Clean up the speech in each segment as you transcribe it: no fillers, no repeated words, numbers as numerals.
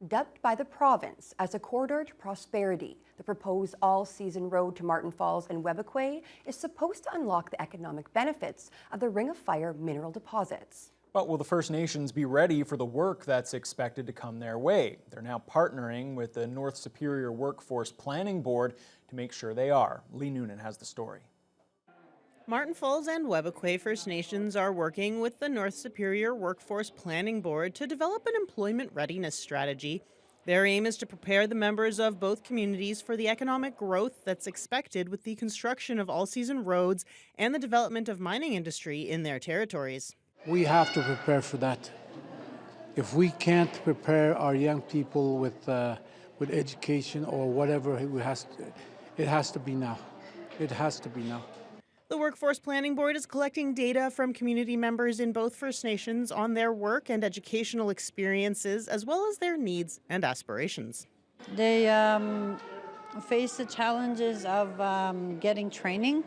Dubbed by the province as a corridor to prosperity, the proposed all-season road to Marten Falls and Webequie is supposed to unlock the economic benefits of the Ring of Fire mineral deposits. But will the First Nations be ready for the work that's expected to come their way? They're now partnering with the North Superior Workforce Planning Board to make sure they are. Lee Noonan has the story. Marten Falls and Webequie First Nations are working with the North Superior Workforce Planning Board to develop an employment readiness strategy. Their aim is to prepare the members of both communities for the economic growth that's expected with the construction of all-season roads and the development of mining industry in their territories. We have to prepare for that. If we can't prepare our young people with education or whatever, it has to be now. It has to be now. The Workforce Planning Board is collecting data from community members in both First Nations on their work and educational experiences, as well as their needs and aspirations. They face the challenges of getting training,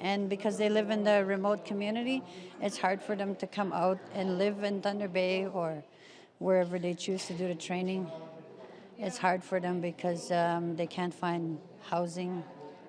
and because they live in the remote community, it's hard for them to come out and live in Thunder Bay or wherever they choose to do the training. It's hard for them because they can't find housing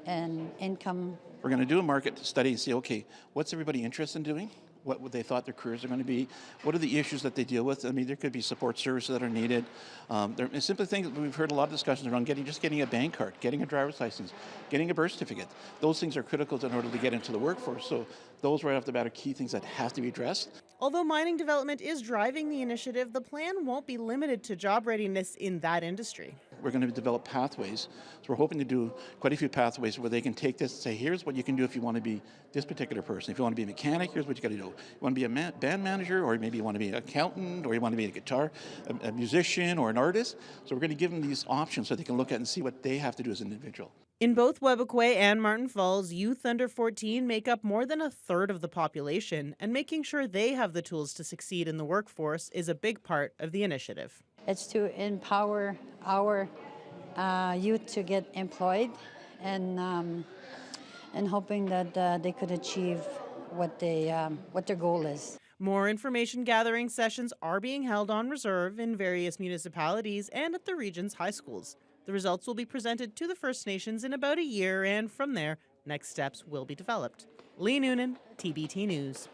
and income. We're going to do a market study and see, okay, what's everybody interested in doing? What they thought their careers are going to be? What are the issues that they deal with? I mean, there could be support services that are needed. There are simple things that we've heard a lot of discussions around getting a bank card, getting a driver's license, getting a birth certificate. Those things are critical in order to get into the workforce. So those right off the bat are key things that have to be addressed. Although mining development is driving the initiative, the plan won't be limited to job readiness in that industry. We're going to develop pathways. So we're hoping to do quite a few pathways where they can take this and say, here's what you can do if you want to be this particular person. If you want to be a mechanic, here's what you got to do. You want to be a band manager, or maybe you want to be an accountant, or you want to be a musician or an artist. So we're going to give them these options so they can look at and see what they have to do as an individual. In both Webequie and Marten Falls, youth under 14 make up more than a third of the population, and making sure they have the tools to succeed in the workforce is a big part of the initiative. It's to empower our youth to get employed, and hoping that they could achieve what their goal is. More information gathering sessions are being held on reserve in various municipalities and at the region's high schools. The results will be presented to the First Nations in about a year, and from there, next steps will be developed. Lee Noonan, TBT News.